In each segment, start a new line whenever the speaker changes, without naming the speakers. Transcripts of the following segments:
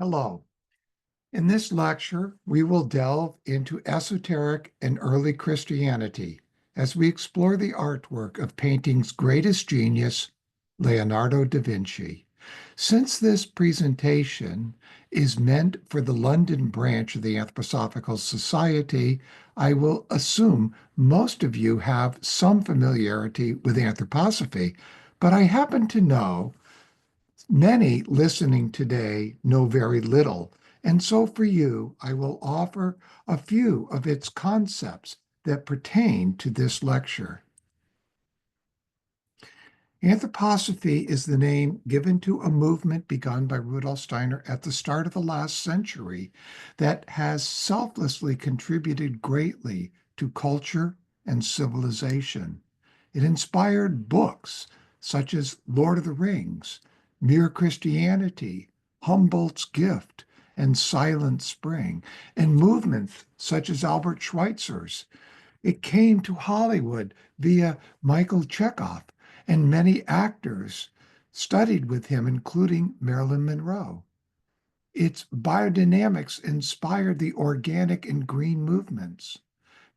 Hello. In this lecture, we will delve into esoteric and early Christianity as we explore the artwork of painting's greatest genius, Leonardo da Vinci. Since this presentation is meant for the London branch of the Anthroposophical Society, I will assume most of you have some familiarity with anthroposophy, but I happen to know many listening today know very little, and so for you, I will offer a few of its concepts that pertain to this lecture. Anthroposophy is the name given to a movement begun by Rudolf Steiner at the start of the last century that has selflessly contributed greatly to culture and civilization. It inspired books such as Lord of the Rings, Mere Christianity, Humboldt's Gift, and Silent Spring, and movements such as Albert Schweitzer's. It came to Hollywood via Michael Chekhov, and many actors studied with him, including Marilyn Monroe. Its biodynamics inspired the organic and green movements.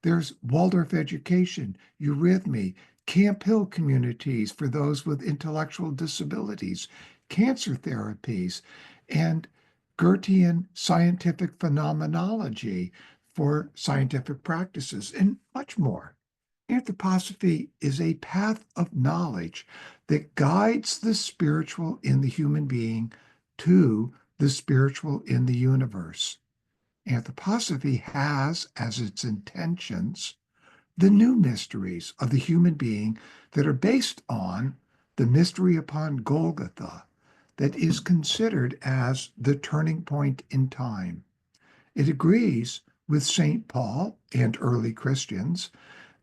There's Waldorf education, eurythmy, Camp Hill communities for those with intellectual disabilities, cancer therapies, and Goethean scientific phenomenology for scientific practices, and much more. Anthroposophy is a path of knowledge that guides the spiritual in the human being to the spiritual in the universe. Anthroposophy has as its intentions the new mysteries of the human being that are based on the mystery upon Golgotha, that is considered as the turning point in time. It agrees with St. Paul and early Christians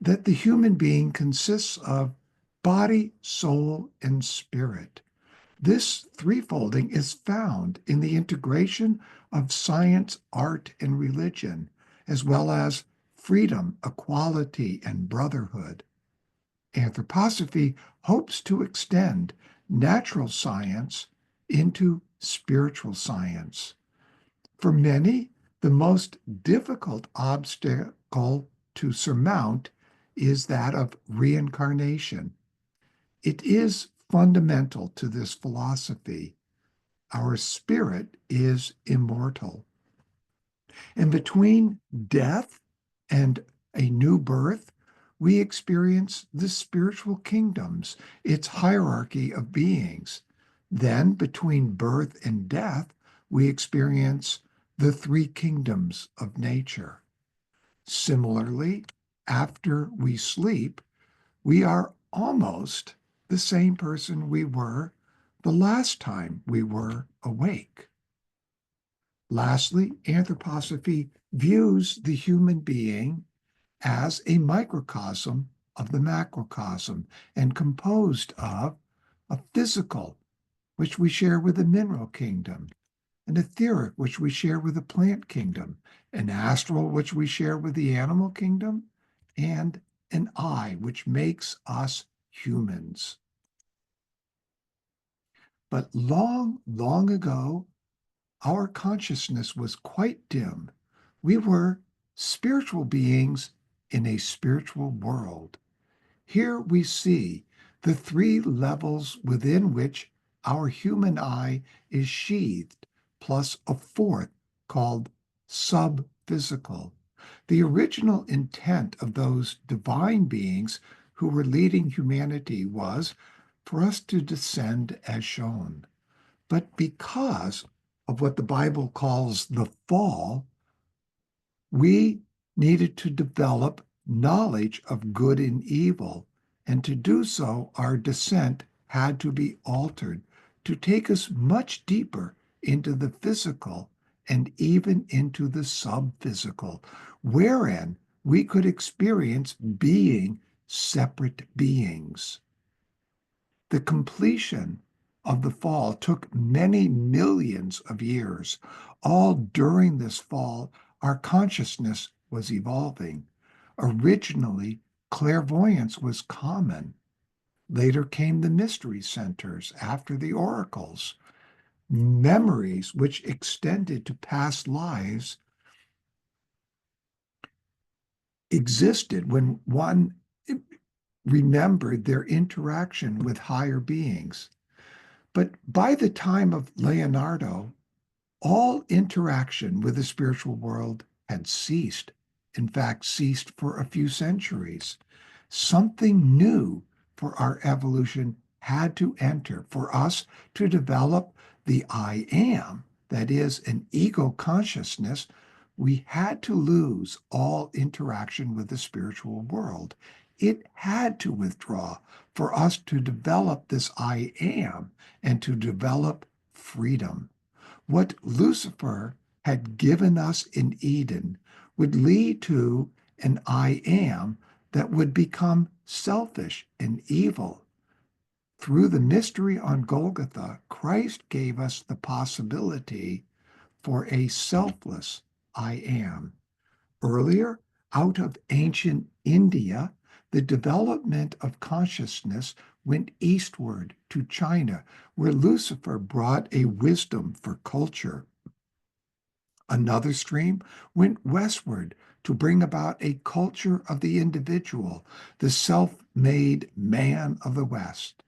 that the human being consists of body, soul, and spirit. This threefolding is found in the integration of science, art, and religion, as well as freedom, equality, and brotherhood. Anthroposophy hopes to extend natural science into spiritual science. For many, the most difficult obstacle to surmount is that of reincarnation. It is fundamental to this philosophy. Our spirit is immortal. And between death and a new birth, we experience the spiritual kingdoms, its hierarchy of beings. Then, between birth and death, we experience the three kingdoms of nature. Similarly, after we sleep, we are almost the same person we were the last time we were awake. Lastly, anthroposophy views the human being as a microcosm of the macrocosm and composed of a physical, which we share with the mineral kingdom, an etheric, which we share with the plant kingdom, an astral, which we share with the animal kingdom, and an I, which makes us humans. But long, long ago, our consciousness was quite dim. We were spiritual beings in a spiritual world. Here we see the three levels within which our human eye is sheathed, plus a fourth called sub-physical. The original intent of those divine beings who were leading humanity was for us to descend as shown. But because of what the Bible calls the fall, we needed to develop knowledge of good and evil. And to do so, our descent had to be altered to take us much deeper into the physical and even into the sub-physical, wherein we could experience being separate beings. The completion of the fall took many millions of years. All during this fall, our consciousness was evolving. Originally, clairvoyance was common. Later came the mystery centers after the oracles. Memories which extended to past lives existed when one remembered their interaction with higher beings. But by the time of Leonardo, all interaction with the spiritual world had ceased. In fact, ceased for a few centuries. Something new for our evolution had to enter for us to develop the I am, that is, an ego consciousness. We had to lose all interaction with the spiritual world. It had to withdraw for us to develop this I am and to develop freedom. What Lucifer had given us in Eden would lead to an I am that would become selfish and evil. Through the mystery on Golgotha, Christ gave us the possibility for a selfless I am. Earlier, out of ancient India, the development of consciousness went eastward to China, where Lucifer brought a wisdom for culture. Another stream went westward to bring about a culture of the individual, the self-made man of the West.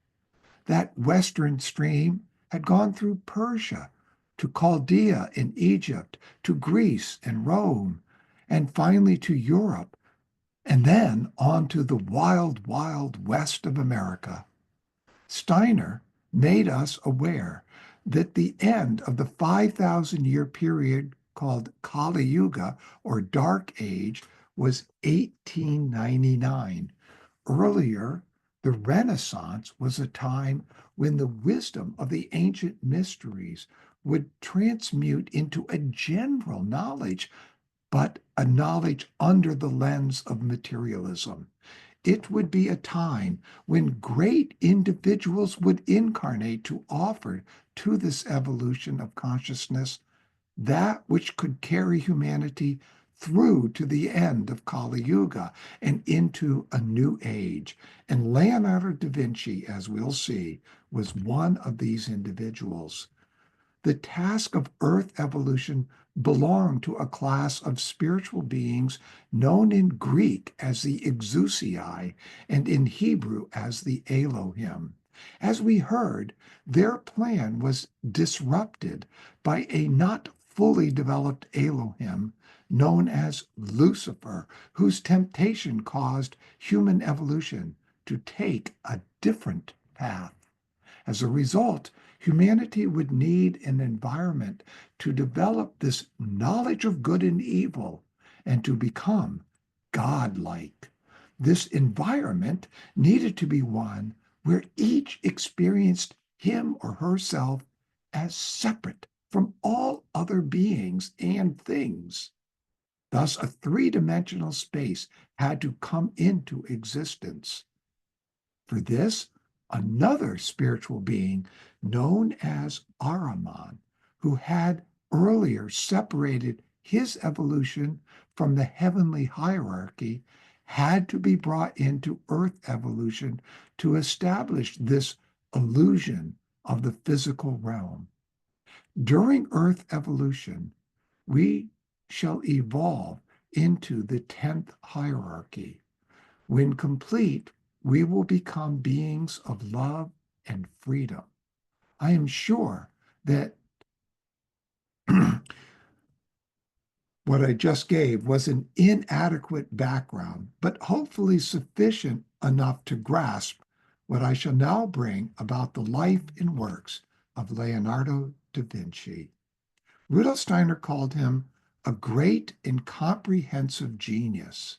That western stream had gone through Persia, to Chaldea in Egypt, to Greece and Rome, and finally to Europe, and then on to the wild, wild west of America. Steiner made us aware that the end of the 5,000-year period called Kali Yuga, or Dark Age, was 1899. Earlier, the Renaissance was a time when the wisdom of the ancient mysteries would transmute into a general knowledge, but a knowledge under the lens of materialism. It would be a time when great individuals would incarnate to offer to this evolution of consciousness that which could carry humanity through to the end of Kali Yuga and into a new age. And Leonardo da Vinci, as we'll see, was one of these individuals. The task of Earth evolution belonged to a class of spiritual beings known in Greek as the Exousiai and in Hebrew as the Elohim. As we heard, their plan was disrupted by a not fully developed Elohim known as Lucifer, whose temptation caused human evolution to take a different path. As a result, humanity would need an environment to develop this knowledge of good and evil and to become godlike. This environment needed to be one where each experienced him or herself as separate from all other beings and things. Thus, a three-dimensional space had to come into existence. For this, another spiritual being known as Ahriman, who had earlier separated his evolution from the heavenly hierarchy, had to be brought into earth evolution to establish this illusion of the physical realm. During earth evolution, we shall evolve into the 10th hierarchy. When complete, we will become beings of love and freedom. I am sure that what I just gave was an inadequate background, but hopefully sufficient enough to grasp what I shall now bring about the life and works of Leonardo da Vinci. Rudolf Steiner called him a great and comprehensive genius.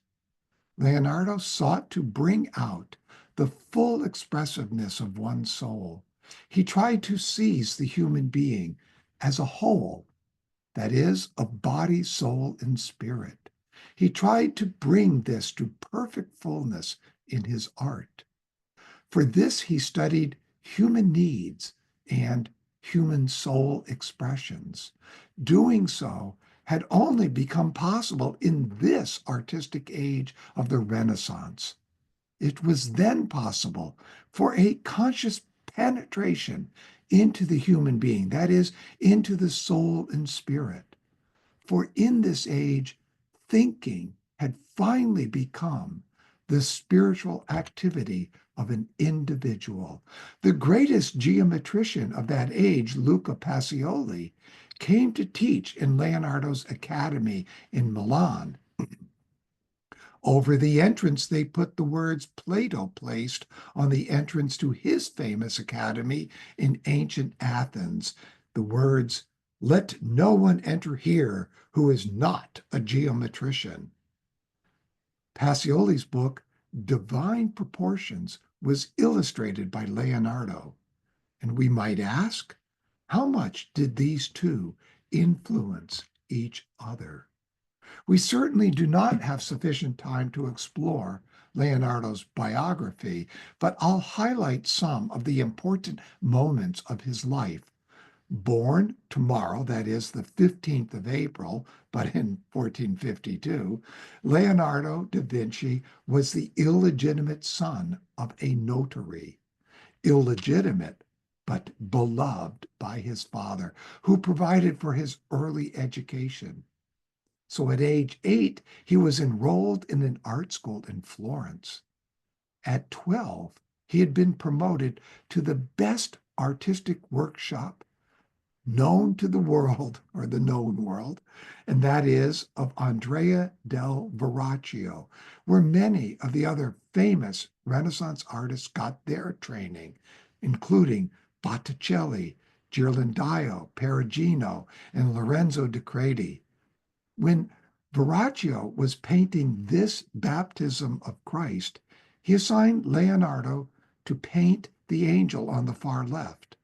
Leonardo sought to bring out the full expressiveness of one's soul. He tried to seize the human being as a whole, that is, of body, soul, and spirit. He tried to bring this to perfect fullness in his art. For this, he studied human needs and human soul expressions. Doing so had only become possible in this artistic age of the Renaissance. It was then possible for a conscious penetration into the human being, that is, into the soul and spirit. For in this age, thinking had finally become the spiritual activity of an individual. The greatest geometrician of that age, Luca Pacioli, came to teach in Leonardo's academy in Milan. Over the entrance, they put the words Plato placed on the entrance to his famous academy in ancient Athens. The words, "Let no one enter here who is not a geometrician." Pacioli's book, Divine Proportions, was illustrated by Leonardo. And we might ask, how much did these two influence each other? We certainly do not have sufficient time to explore Leonardo's biography, but I'll highlight some of the important moments of his life. Born tomorrow, that is the 15th of April, but in 1452, Leonardo da Vinci was the illegitimate son of a notary. Illegitimate, but beloved by his father, who provided for his early education. So at age 8, he was enrolled in an art school in Florence. At 12, he had been promoted to the best artistic workshop known to the world, or the known world, and that is of Andrea del Verrocchio, where many of the other famous Renaissance artists got their training, including Botticelli, Ghirlandaio, Perugino, and Lorenzo di Credi. When Verrocchio was painting this baptism of Christ, he assigned Leonardo to paint the angel on the far left.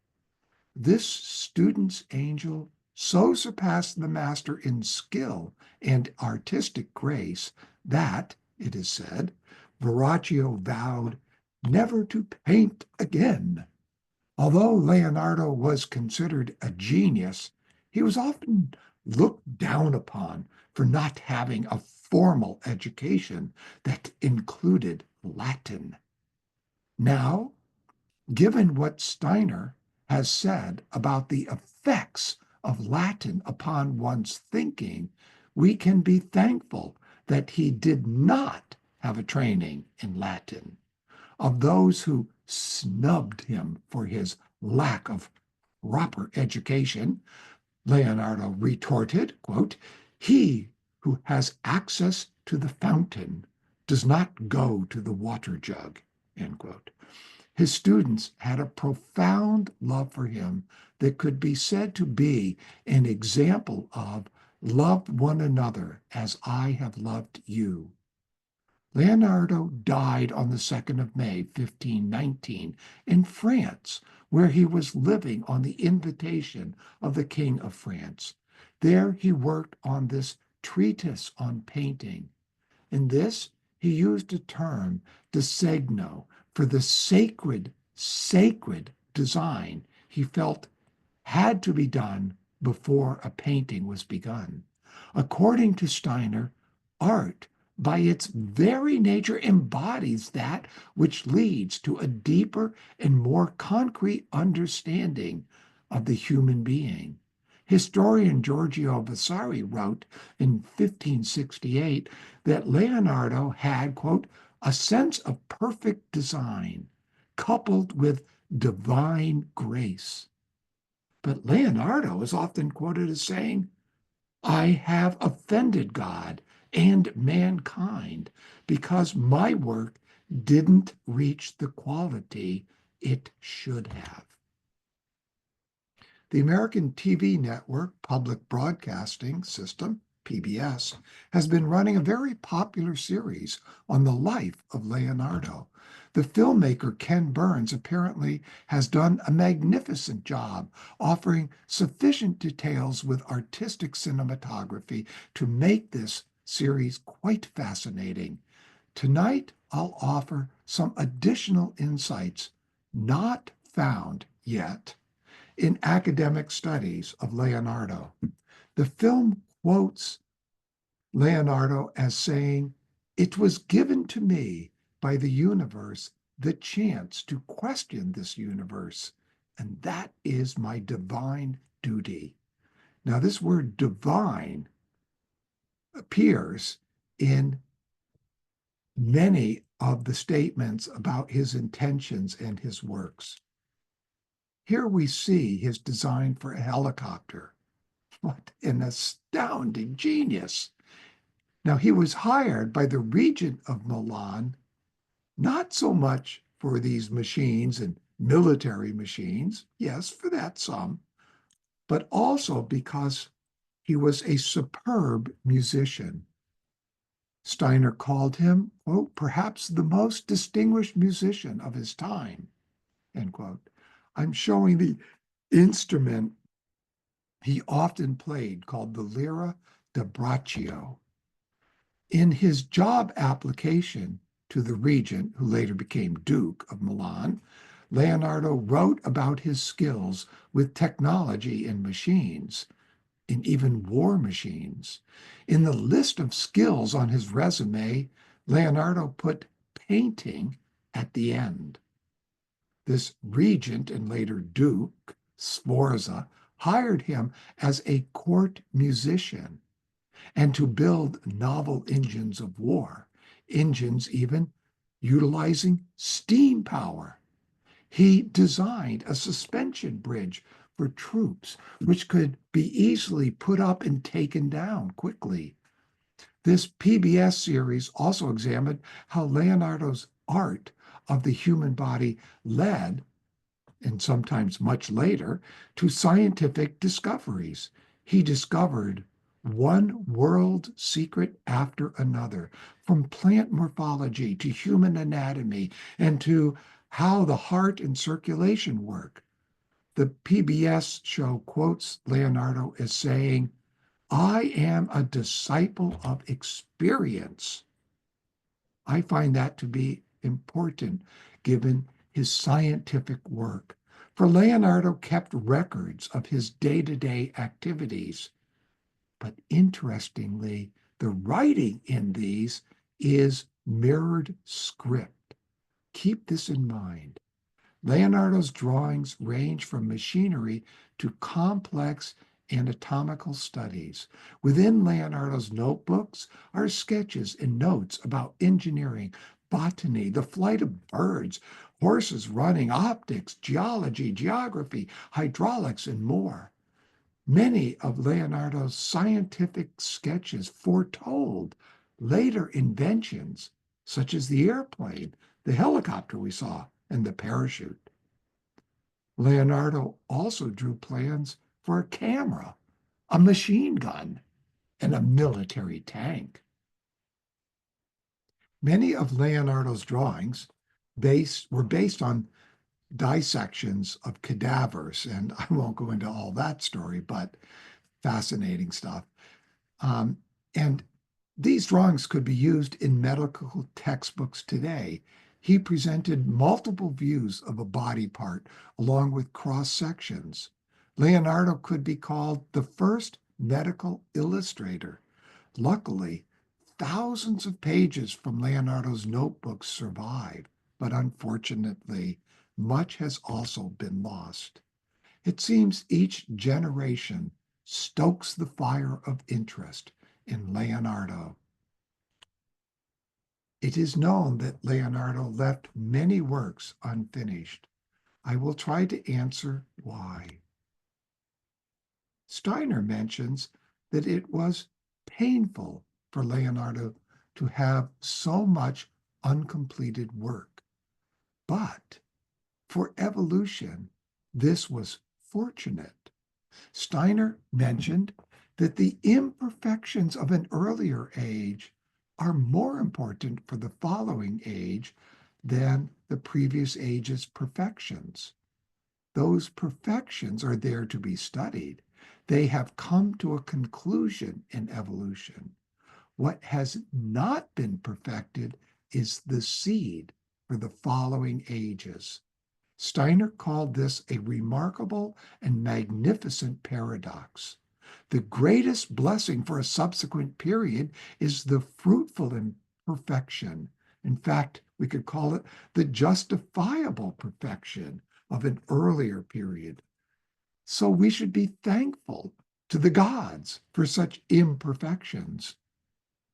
This student's angel so surpassed the master in skill and artistic grace that, it is said, Verrocchio vowed never to paint again. Although Leonardo was considered a genius, he was often looked down upon for not having a formal education that included Latin. Now, given what Steiner has said about the effects of Latin upon one's thinking, we can be thankful that he did not have a training in Latin. Of those who snubbed him for his lack of proper education, Leonardo retorted, quote, "He who has access to the fountain does not go to the water jug," end quote. His students had a profound love for him that could be said to be an example of love one another as I have loved you. Leonardo died on the 2nd of May, 1519, in France, where he was living on the invitation of the King of France. There he worked on this treatise on painting. In this, he used a term, disegno, for the sacred design he felt had to be done before a painting was begun. According to Steiner, art, by its very nature, embodies that which leads to a deeper and more concrete understanding of the human being. Historian Giorgio Vasari wrote in 1568 that Leonardo had, quote, a sense of perfect design coupled with divine grace. But Leonardo is often quoted as saying, I have offended God and mankind because my work didn't reach the quality it should have. The American TV network Public Broadcasting System, PBS, has been running a very popular series on the life of Leonardo. The filmmaker Ken Burns apparently has done a magnificent job offering sufficient details with artistic cinematography to make this series quite fascinating. Tonight, I'll offer some additional insights not found yet in academic studies of Leonardo. The film quotes Leonardo as saying, "It was given to me by the universe the chance to question this universe and that is my divine duty. Now, this word divine appears in many of the statements about his intentions and his works. Here we see his design for a helicopter. What an astounding genius! Now, he was hired by the regent of Milan, not so much for these machines and military machines, yes, for that some, but also because he was a superb musician. Steiner called him, quote, perhaps the most distinguished musician of his time, end quote. I'm showing the instrument he often played called the lira da braccio. In his job application to the regent, who later became Duke of Milan, Leonardo wrote about his skills with technology and machines, and even war machines. In the list of skills on his resume, Leonardo put painting at the end. This regent and later Duke, Sforza, hired him as a court musician and to build novel engines of war, engines even utilizing steam power. He designed a suspension bridge for troops, which could be easily put up and taken down quickly. This PBS series also examined how Leonardo's art of the human body led, and sometimes much later, to scientific discoveries. He discovered one world secret after another, from plant morphology to human anatomy and to how the heart and circulation work. The PBS show quotes Leonardo as saying, I am a disciple of experience. I find that to be important given his scientific work. For Leonardo kept records of his day-to-day activities. But interestingly, the writing in these is mirrored script. Keep this in mind. Leonardo's drawings range from machinery to complex anatomical studies. Within Leonardo's notebooks are sketches and notes about engineering, botany, the flight of birds, horses running, optics, geology, geography, hydraulics, and more. Many of Leonardo's scientific sketches foretold later inventions, such as the airplane, the helicopter we saw, and the parachute. Leonardo also drew plans for a camera, a machine gun, and a military tank. Many of Leonardo's drawings were based on dissections of cadavers, and I won't go into all that story, but fascinating stuff. And these drawings could be used in medical textbooks today. He presented multiple views of a body part along with cross sections. Leonardo could be called the first medical illustrator. Luckily, thousands of pages from Leonardo's notebooks survive, but unfortunately, much has also been lost. It seems each generation stokes the fire of interest in Leonardo. It is known that Leonardo left many works unfinished. I will try to answer why. Steiner mentions that it was painful for Leonardo to have so much uncompleted work. But for evolution, this was fortunate. Steiner mentioned that the imperfections of an earlier age are more important for the following age than the previous age's perfections. Those perfections are there to be studied. They have come to a conclusion in evolution. What has not been perfected is the seed for the following ages. Steiner called this a remarkable and magnificent paradox. The greatest blessing for a subsequent period is the fruitful imperfection. In fact, we could call it the justifiable perfection, of an earlier period. So we should be thankful to the gods for such imperfections.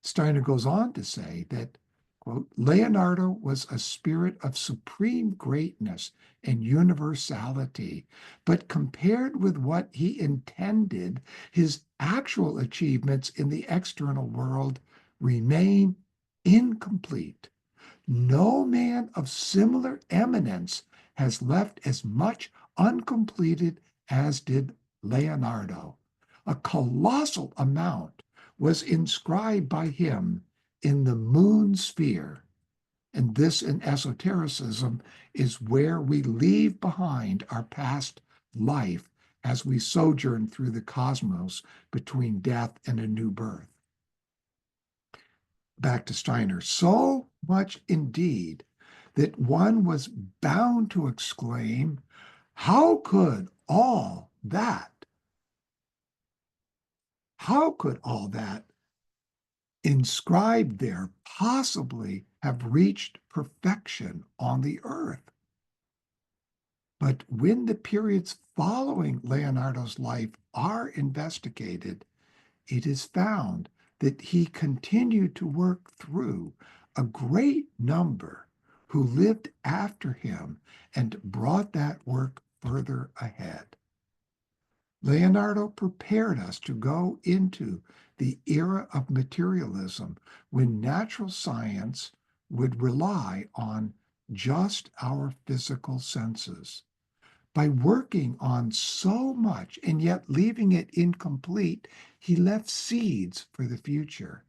Steiner goes on to say that, quote, Leonardo was a spirit of supreme greatness and universality, but compared with what he intended, his actual achievements in the external world remain incomplete. No man of similar eminence has left as much uncompleted as did Leonardo. A colossal amount was inscribed by him in the moon sphere. And this in esotericism is where we leave behind our past life as we sojourn through the cosmos between death and a new birth. Back to Steiner, so much indeed that one was bound to exclaim, how could all that inscribed there possibly have reached perfection on the earth? But when the periods following Leonardo's life are investigated, it is found that he continued to work through a great number who lived after him and brought that work further ahead. Leonardo prepared us to go into the era of materialism when natural science would rely on just our physical senses. By working on so much and yet leaving it incomplete, he left seeds for the future.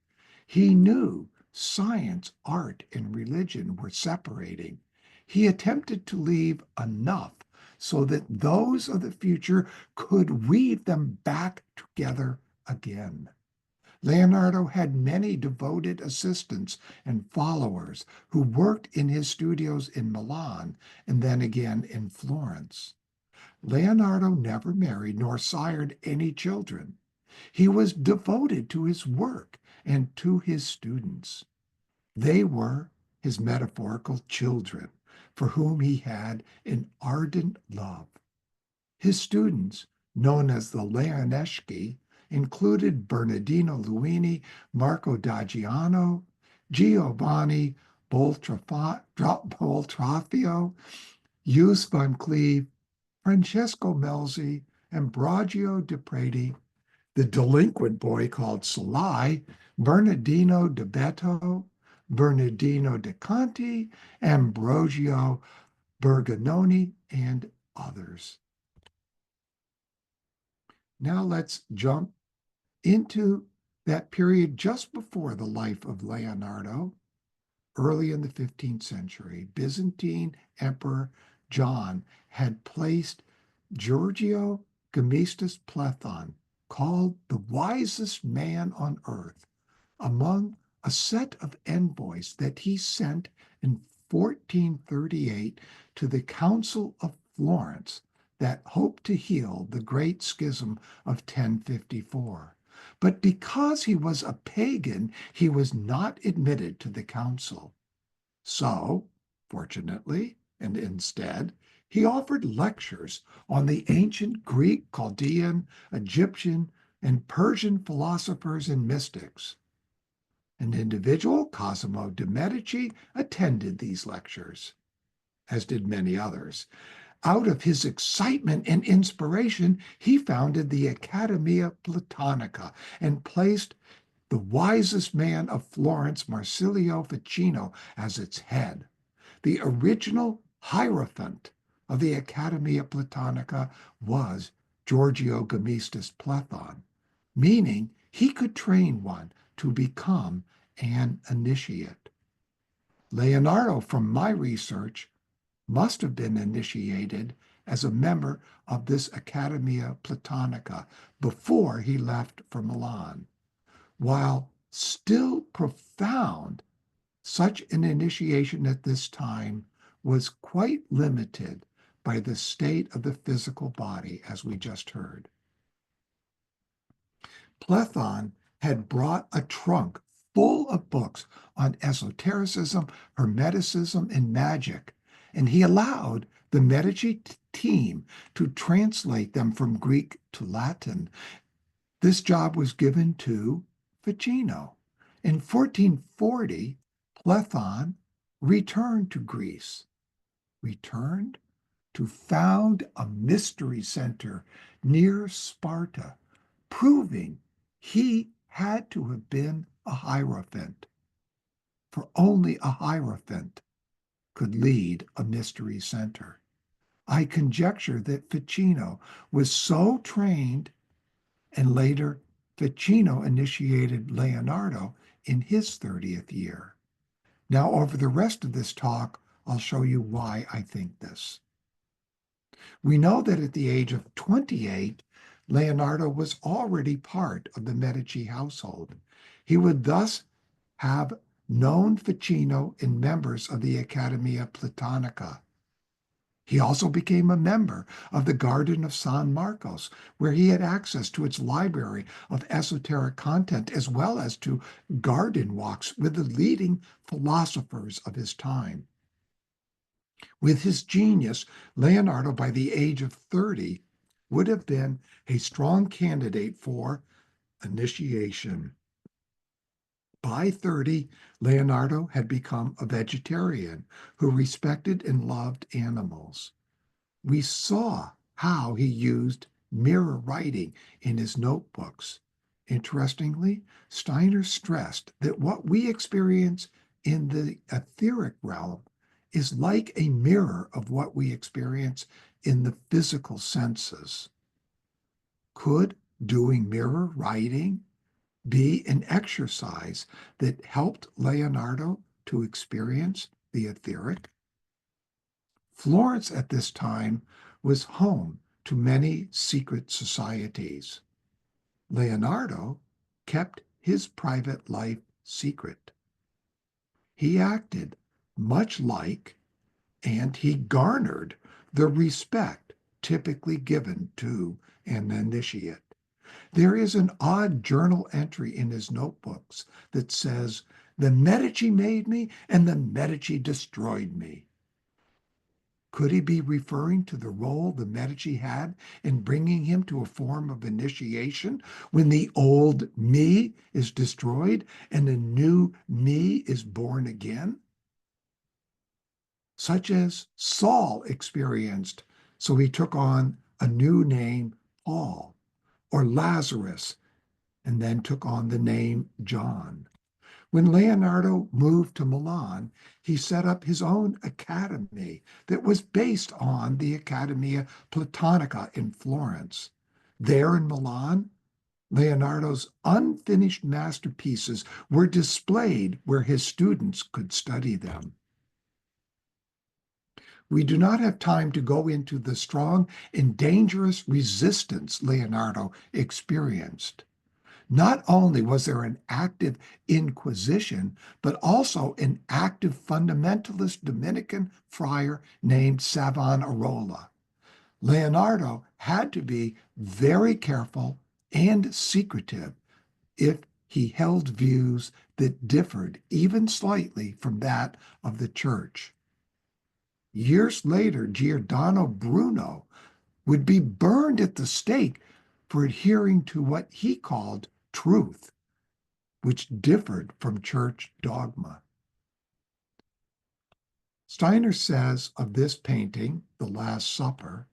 He knew science, art, and religion were separating. He attempted to leave enough so that those of the future could weave them back together again. Leonardo had many devoted assistants and followers who worked in his studios in Milan and then again in Florence. Leonardo never married nor sired any children. He was devoted to his work and to his students. They were his metaphorical children, for whom he had an ardent love. His students, known as the Leoneschi, included Bernardino Luini, Marco d'Aggiano, Giovanni Boltrafio, Jus van Cleve, Francesco Melzi, Ambrogio de Preti, the delinquent boy called Salai, Bernardino de Beto, Bernardino de Conti, Ambrogio Bergononi, and others. Now let's jump into that period just before the life of Leonardo, early in the 15th century. Byzantine Emperor John had placed Giorgio Gemistus Plethon, called the wisest man on earth, among a set of envoys that he sent in 1438 to the Council of Florence that hoped to heal the great schism of 1054. But because he was a pagan, he was not admitted to the council. So, fortunately, and instead, he offered lectures on the ancient Greek, Chaldean, Egyptian, and Persian philosophers and mystics. An individual, Cosimo de' Medici, attended these lectures, as did many others. Out of his excitement and inspiration, he founded the Accademia Platonica and placed the wisest man of Florence, Marsilio Ficino, as its head. The original hierophant of the Accademia Platonica was Giorgio Gemistus Plethon, meaning he could train one to become an initiate. Leonardo, from my research, must have been initiated as a member of this Accademia Platonica before he left for Milan. While still profound, such an initiation at this time was quite limited by the state of the physical body, as we just heard. Plethon had brought a trunk full of books on esotericism, hermeticism, and magic, and he allowed the Medici team to translate them from Greek to Latin. This job was given to Ficino. In 1440, Plethon returned to Greece, returned to found a mystery center near Sparta, proving he had to have been a Hierophant, for only a Hierophant could lead a mystery center. I conjecture that Ficino was so trained, and later Ficino initiated Leonardo in his 30th year. Now, over the rest of this talk, I'll show you why I think this. We know that at the age of 28, Leonardo was already part of the Medici household. He would thus have known Ficino and members of the Accademia Platonica. He also became a member of the Garden of San Marcos, where he had access to its library of esoteric content, as well as to garden walks with the leading philosophers of his time. With his genius, Leonardo, by the age of 30, would have been a strong candidate for initiation. By 30, Leonardo had become a vegetarian who respected and loved animals. We saw how he used mirror writing in his notebooks. Interestingly, Steiner stressed that what we experience in the etheric realm is like a mirror of what we experience in the physical senses. Could doing mirror writing be an exercise that helped Leonardo to experience the etheric? Florence at this time was home to many secret societies. Leonardo kept his private life secret. He acted much like, and he garnered the respect typically given to an initiate. There is an odd journal entry in his notebooks that says, "The Medici made me and the Medici destroyed me." Could he be referring to the role the Medici had in bringing him to a form of initiation when the old me is destroyed and a new me is born again? Such as Saul experienced, so he took on a new name, Paul, or Lazarus, and then took on the name John. When Leonardo moved to Milan, he set up his own academy that was based on the Accademia Platonica in Florence. There in Milan, Leonardo's unfinished masterpieces were displayed where his students could study them. We do not have time to go into the strong and dangerous resistance Leonardo experienced. Not only was there an active Inquisition, but also an active fundamentalist Dominican friar named Savonarola. Leonardo had to be very careful and secretive if he held views that differed even slightly from that of the church. Years later, Giordano Bruno would be burned at the stake for adhering to what he called truth, which differed from church dogma. Steiner says of this painting, The Last Supper,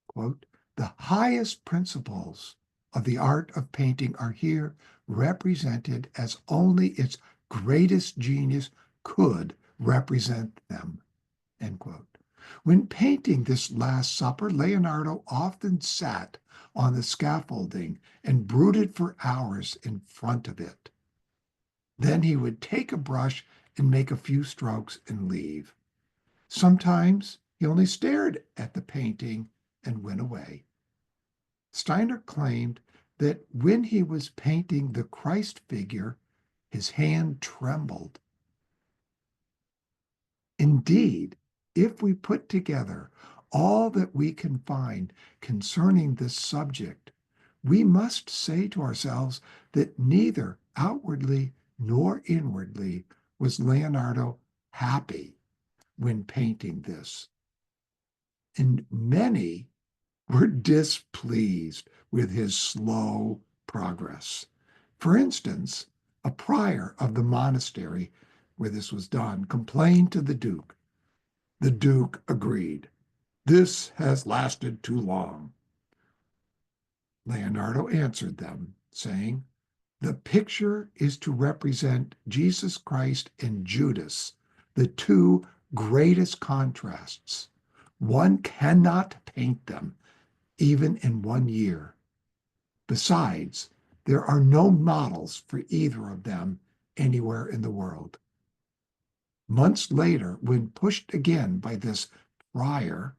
quote, "The highest principles of the art of painting are here represented as only its greatest genius could represent them," end quote. When painting this Last Supper, Leonardo often sat on the scaffolding and brooded for hours in front of it. Then he would take a brush and make a few strokes and leave. Sometimes he only stared at the painting and went away. Steiner claimed that when he was painting the Christ figure, his hand trembled. Indeed, if we put together all that we can find concerning this subject, we must say to ourselves that neither outwardly nor inwardly was Leonardo happy when painting this. and many were displeased with his slow progress. For instance, a prior of the monastery where this was done complained to the Duke. The Duke agreed. This has lasted too long. Leonardo answered them, saying, the picture is to represent Jesus Christ and Judas, the two greatest contrasts. One cannot paint them, even in 1 year. Besides, there are no models for either of them anywhere in the world. Months later, when pushed again by this friar,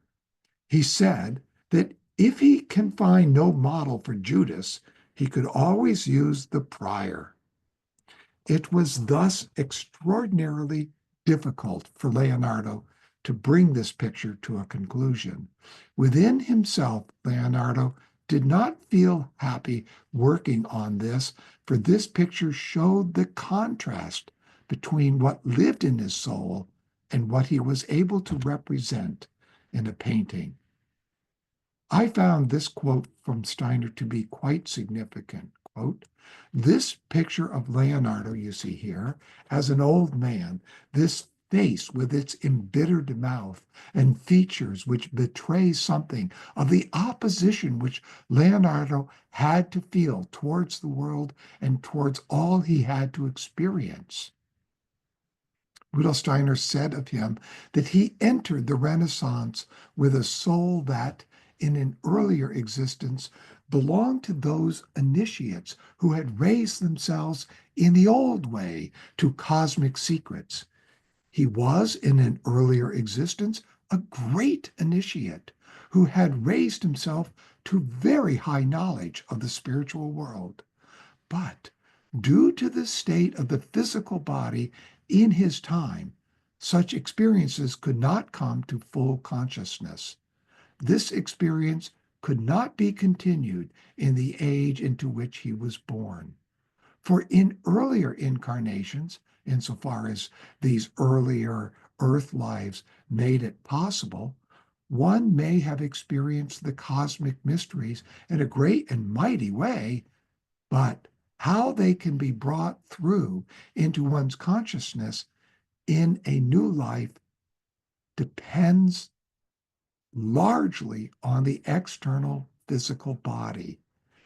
he said that if he can find no model for Judas, he could always use the prior. It was thus extraordinarily difficult for Leonardo to bring this picture to a conclusion. Within himself, Leonardo did not feel happy working on this, for this picture showed the contrast between what lived in his soul and what he was able to represent in a painting. I found this quote from Steiner to be quite significant. Quote, this picture of Leonardo you see here as an old man, this face with its embittered mouth and features which betray something of the opposition which Leonardo had to feel towards the world and towards all he had to experience. Rudolf Steiner said of him that he entered the Renaissance with a soul that, in an earlier existence, belonged to those initiates who had raised themselves in the old way to cosmic secrets. He was, in an earlier existence, a great initiate who had raised himself to very high knowledge of the spiritual world. But due to the state of the physical body in his time, such experiences could not come to full consciousness. This experience could not be continued in the age into which he was born. For in earlier incarnations, insofar as these earlier earth lives made it possible, one may have experienced the cosmic mysteries in a great and mighty way, but how they can be brought through into one's consciousness in a new life depends largely on the external physical body.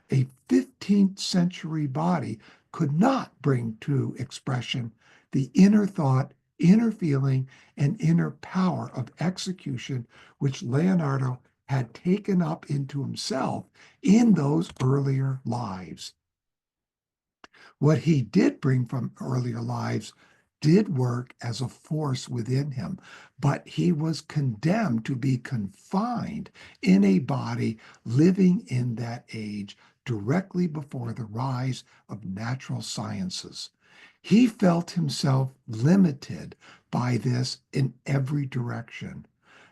A 15th century body could not bring to expression the inner thought, inner feeling, and inner power of execution which Leonardo had taken up into himself in those earlier lives. What he did bring from earlier lives did work as a force within him, but he was condemned to be confined in a body living in that age directly before the rise of natural sciences. He felt himself limited by this in every direction.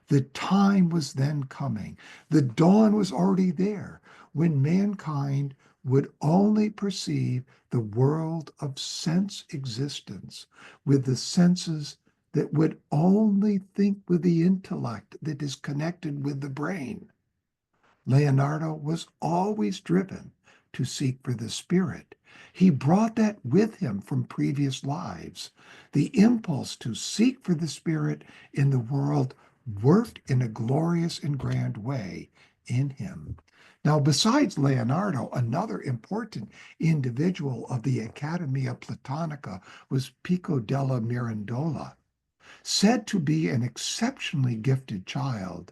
The time was then coming. The dawn was already there when mankind would only perceive the world of sense existence with the senses that would only think with the intellect that is connected with the brain. Leonardo was always driven to seek for the spirit. He brought that with him from previous lives. The impulse to seek for the spirit in the world worked in a glorious and grand way in him. Now, besides Leonardo, another important individual of the Accademia Platonica was Pico della Mirandola, said to be an exceptionally gifted child.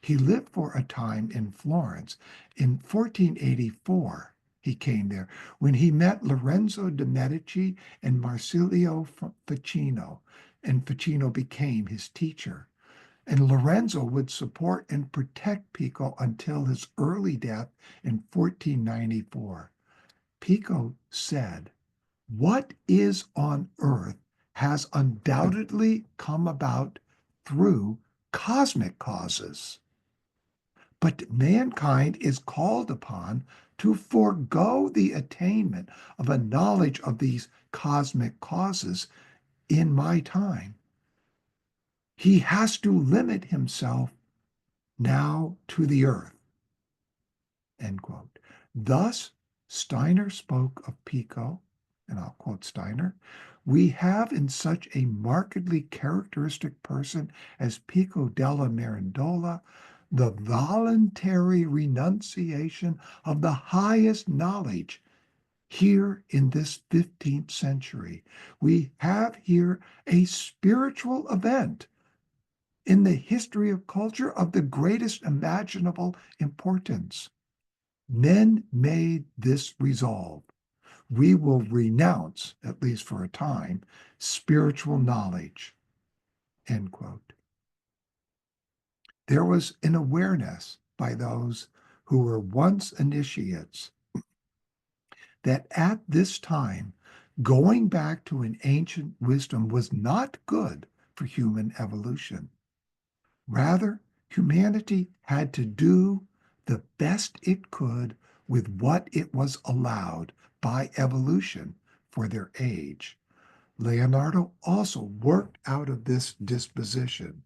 He lived for a time in Florence. In 1484, he came there when he met Lorenzo de' Medici and Marsilio Ficino, and Ficino became his teacher. And Lorenzo would support and protect Pico until his early death in 1494. Pico said, what is on earth has undoubtedly come about through cosmic causes. But mankind is called upon to forego the attainment of a knowledge of these cosmic causes in my time. He has to limit himself now to the earth, end quote. Thus, Steiner spoke of Pico, and I'll quote Steiner, we have in such a markedly characteristic person as Pico della Mirandola the voluntary renunciation of the highest knowledge here in this 15th century. We have here a spiritual event in the history of culture of the greatest imaginable importance. Men made this resolve. We will renounce, at least for a time, spiritual knowledge. End quote. There was an awareness by those who were once initiates that at this time, going back to an ancient wisdom was not good for human evolution. Rather, humanity had to do the best it could with what it was allowed by evolution for their age. Leonardo also worked out of this disposition.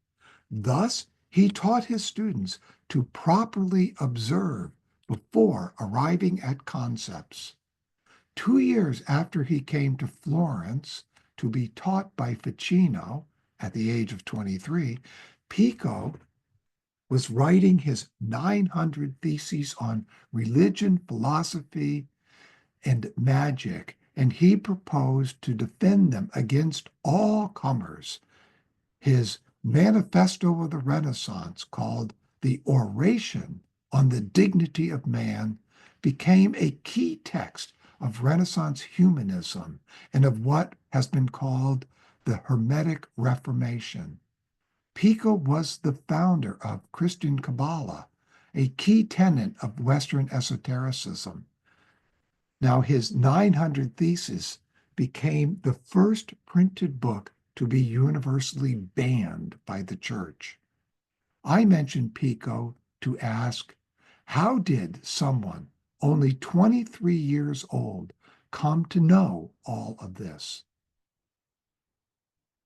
Thus, he taught his students to properly observe before arriving at concepts. 2 years after he came to Florence to be taught by Ficino at the age of 23, Pico was writing his 900 theses on religion, philosophy, and magic, and he proposed to defend them against all comers. His Manifesto of the Renaissance, called the Oration on the Dignity of Man, became a key text of Renaissance humanism and of what has been called the Hermetic Reformation. Pico was the founder of Christian Kabbalah, a key tenet of Western esotericism. Now, his 900 Theses became the first printed book to be universally banned by the church. I mentioned Pico to ask, how did someone only 23 years old come to know all of this?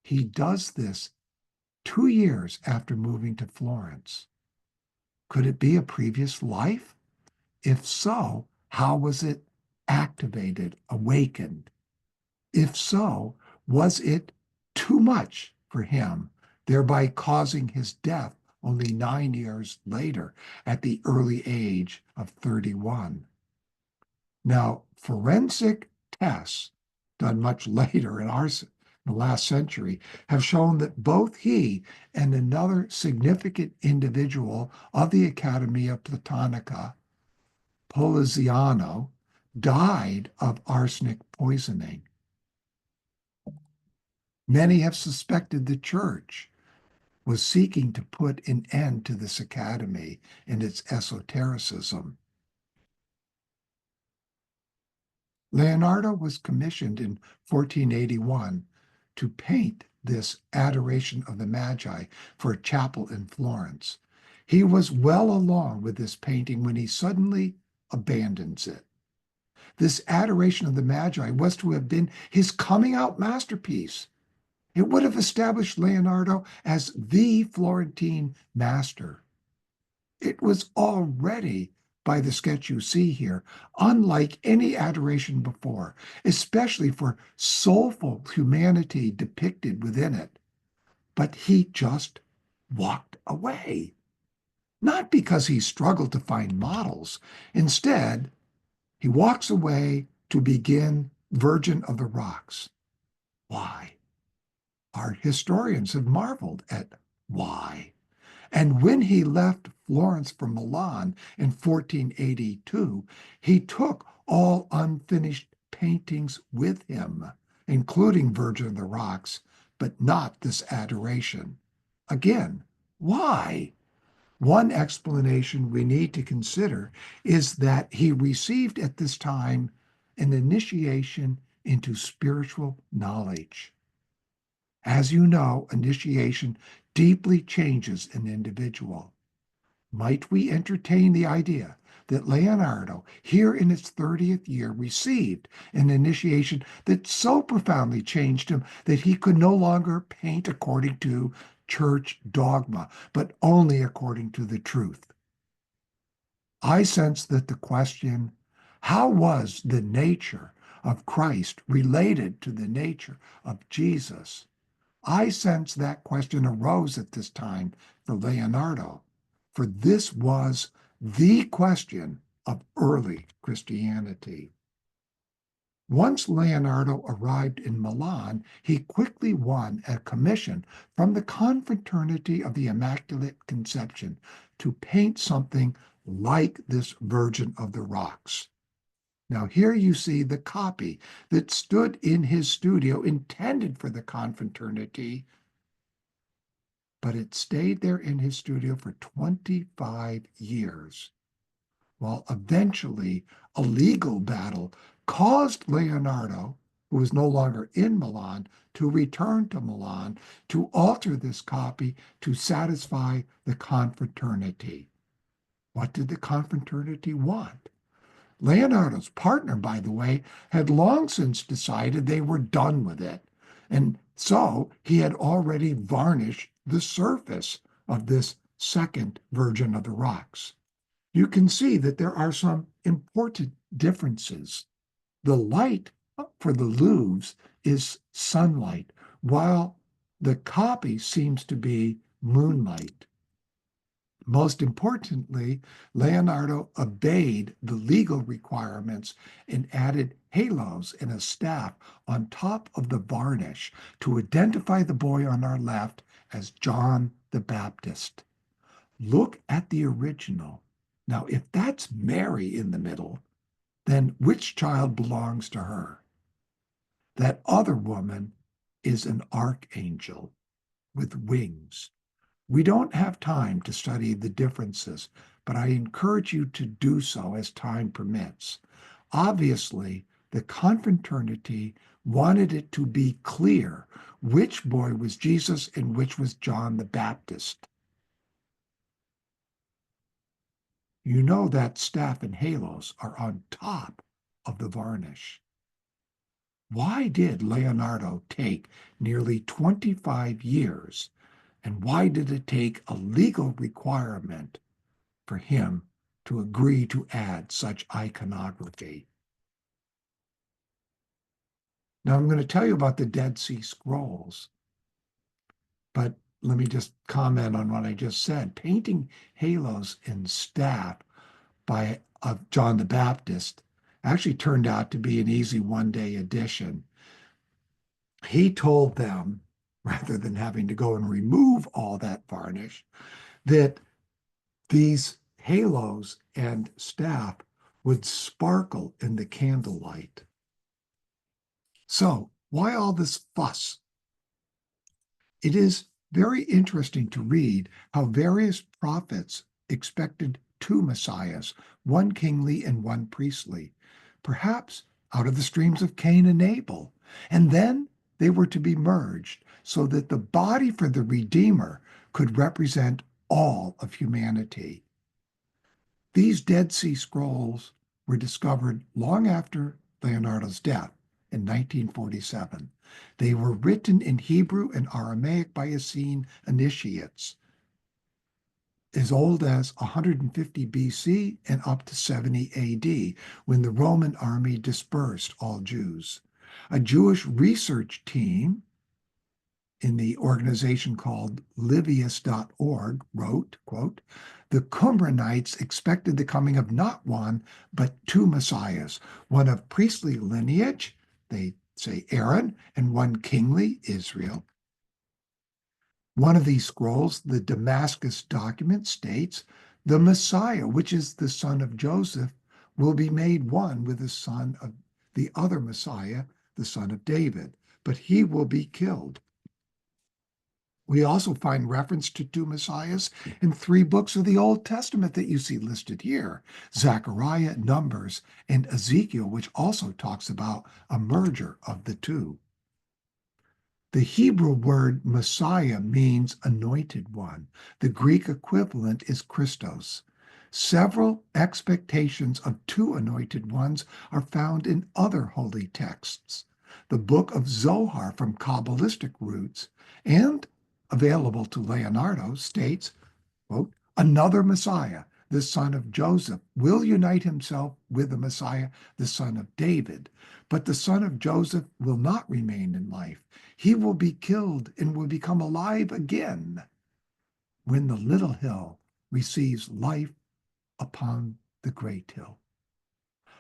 He does this 2 years after moving to Florence. Could it be a previous life? If so, how was it activated, awakened? If so, was it too much for him, thereby causing his death only 9 years later at the early age of 31? Now, forensic tests done much later in the last century have shown that both he and another significant individual of the Accademia Platonica, Poliziano, died of arsenic poisoning. Many have suspected the church was seeking to put an end to this academy and its esotericism. Leonardo was commissioned in 1481 to paint this Adoration of the Magi for a chapel in Florence. He was well along with this painting when he suddenly abandons it. This Adoration of the Magi was to have been his coming out masterpiece. It would have established Leonardo as the Florentine master. It was already, by the sketch you see here, unlike any adoration before, especially for soulful humanity depicted within it. But he just walked away. Not because he struggled to find models. Instead, he walks away to begin Virgin of the Rocks. Why? Our historians have marveled at why. And when he left Florence for Milan in 1482, he took all unfinished paintings with him, including Virgin of the Rocks, but not this adoration. Again, why? One explanation we need to consider is that he received at this time an initiation into spiritual knowledge. As you know, initiation deeply changes an individual. Might we entertain the idea that Leonardo, here in its 30th year, received an initiation that so profoundly changed him that he could no longer paint according to church dogma, but only according to the truth. I sense that the question, how was the nature of Christ related to the nature of Jesus? I sense that question arose at this time for Leonardo, for this was the question of early Christianity. Once Leonardo arrived in Milan, he quickly won a commission from the Confraternity of the Immaculate Conception to paint something like this Virgin of the Rocks. Now, here you see the copy that stood in his studio intended for the confraternity, but it stayed there in his studio for 25 years. While eventually a legal battle caused Leonardo, who was no longer in Milan, to return to Milan to alter this copy to satisfy the confraternity. What did the confraternity want? Leonardo's partner, by the way, had long since decided they were done with it. And so he had already varnished the surface of this second Virgin of the Rocks. You can see that there are some important differences. The light for the Louvres is sunlight, while the copy seems to be moonlight. Most importantly, Leonardo obeyed the legal requirements and added halos and a staff on top of the varnish to identify the boy on our left as John the Baptist. Look at the original. Now, if that's Mary in the middle, then which child belongs to her? That other woman is an archangel with wings. We don't have time to study the differences, but I encourage you to do so as time permits. Obviously, the confraternity wanted it to be clear which boy was Jesus and which was John the Baptist. You know that staff and halos are on top of the varnish. Why did Leonardo take nearly 25 years, and why did it take a legal requirement for him to agree to add such iconography? Now, I'm going to tell you about the Dead Sea Scrolls, but let me just comment on what I just said. Painting halos and staff of John the Baptist actually turned out to be an easy one-day addition. He told them, rather than having to go and remove all that varnish, that these halos and staff would sparkle in the candlelight. So, why all this fuss? It is very interesting to read how various prophets expected two messiahs, one kingly and one priestly, perhaps out of the streams of Cain and Abel. And then they were to be merged so that the body for the Redeemer could represent all of humanity. These Dead Sea Scrolls were discovered long after Leonardo's death in 1947. They were written in Hebrew and Aramaic by Essene initiates as old as 150 BC and up to 70 AD, when the Roman army dispersed all Jews. A Jewish research team in the organization called Livius.org wrote, quote, "The Qumranites expected the coming of not one, but two messiahs, one of priestly lineage, they say Aaron, and one kingly, Israel." One of these scrolls, the Damascus document, states, "The Messiah, which is the son of Joseph, will be made one with the son of the other Messiah, the son of David, but he will be killed." We also find reference to two messiahs in three books of the Old Testament that you see listed here: Zechariah, Numbers, and Ezekiel, which also talks about a merger of the two. The Hebrew word Messiah means anointed one. The Greek equivalent is Christos. Several expectations of two anointed ones are found in other holy texts. The book of Zohar from Kabbalistic roots and available to Leonardo states, quote, another Messiah, the son of Joseph, will unite himself with the Messiah, the son of David. But the son of Joseph will not remain in life. He will be killed and will become alive again when the little hill receives life upon the great hill.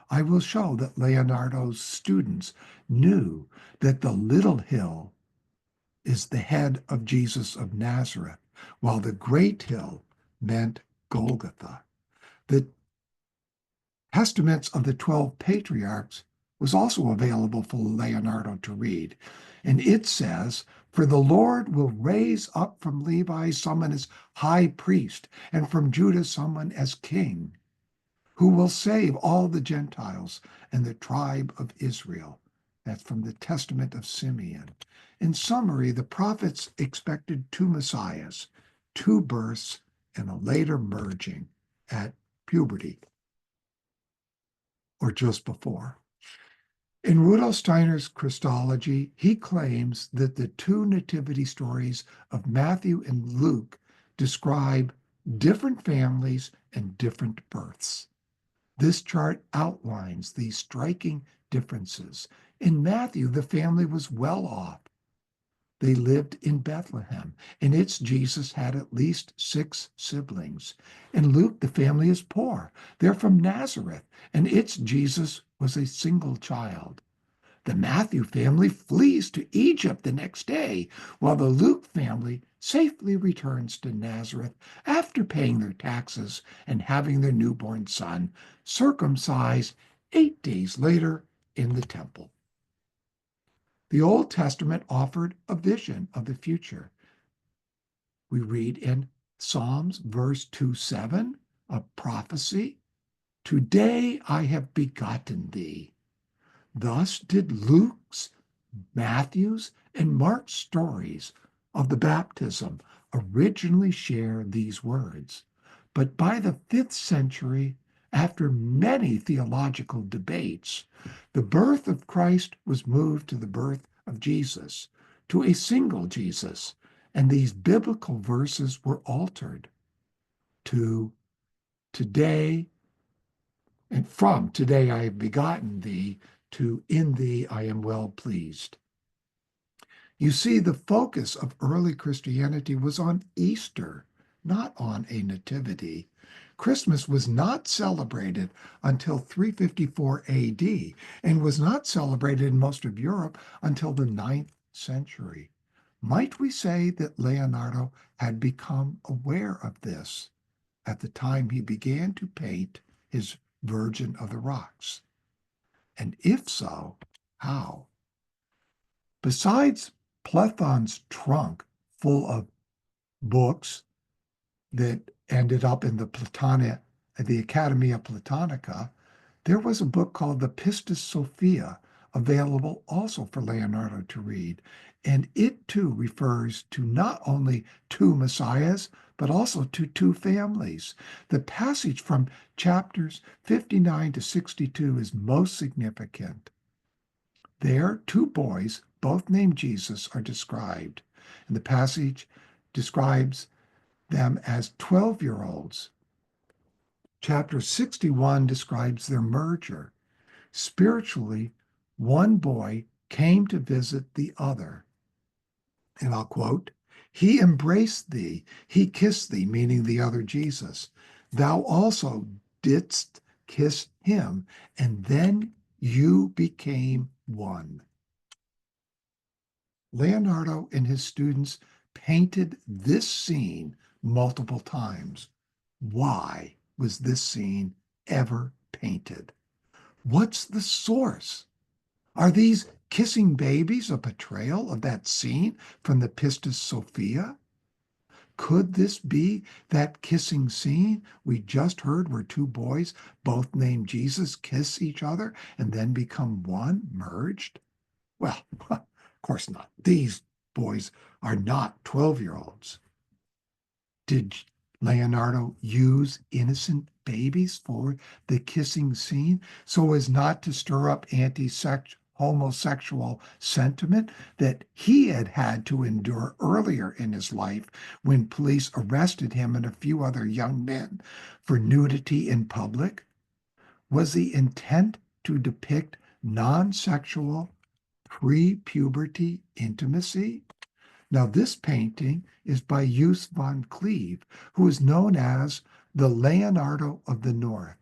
I will show that Leonardo's students knew that the little hill is the head of Jesus of Nazareth, while the great hill meant Golgotha. The Testaments of the 12 patriarchs was also available for Leonardo to read. And it says, for the Lord will raise up from Levi someone as high priest, and from Judah someone as king, who will save all the Gentiles and the tribe of Israel. That's from the Testament of Simeon. In summary, the prophets expected two messiahs, two births, and a later merging at puberty, or just before. In Rudolf Steiner's Christology, he claims that the two nativity stories of Matthew and Luke describe different families and different births. This chart outlines these striking differences. In Matthew, the family was well off. They lived in Bethlehem, and its Jesus had at least 6 siblings. In Luke, the family is poor. They're from Nazareth, and its Jesus was a single child. The Matthew family flees to Egypt the next day, while the Luke family safely returns to Nazareth after paying their taxes and having their newborn son circumcised 8 days later in the temple. The Old Testament offered a vision of the future. We read in Psalms verse 2:7, a prophecy, today I have begotten thee. Thus did Luke's, Matthew's, and Mark's stories of the baptism originally share these words. But by the 5th century, after many theological debates, the birth of Christ was moved to the birth of Jesus, to a single Jesus, and these biblical verses were altered to today, and from today I have begotten thee, to in thee I am well pleased. You see, the focus of early Christianity was on Easter, not on a nativity. Christmas was not celebrated until 354 AD and was not celebrated in most of Europe until the 9th century. Might we say that Leonardo had become aware of this at the time he began to paint his Virgin of the Rocks? And if so, how? Besides Platon's trunk full of books that ended up in the Accademia Platonica, there was a book called the Pistis Sophia, available also for Leonardo to read. And it too refers to not only two messiahs, but also to two families. The passage from chapters 59 to 62 is most significant. There, two boys, both named Jesus, are described. And the passage describes them as 12-year-olds. Chapter 61 describes their merger. Spiritually, one boy came to visit the other. And I'll quote, he embraced thee, he kissed thee, meaning the other Jesus. Thou also didst kiss him, and then you became one. Leonardo and his students painted this scene multiple times. Why was this scene ever painted? What's the source? Are these kissing babies a portrayal of that scene from the Pistis Sophia? Could this be that kissing scene we just heard where two boys, both named Jesus, kiss each other and then become one, merged? Well, of course not. These boys are not 12-year-olds. Did Leonardo use innocent babies for the kissing scene so as not to stir up anti-sex homosexual sentiment that he had had to endure earlier in his life when police arrested him and a few other young men for nudity in public? Was the intent to depict non-sexual pre-puberty intimacy? Now, this painting is by Jus van Cleve, who is known as the Leonardo of the North.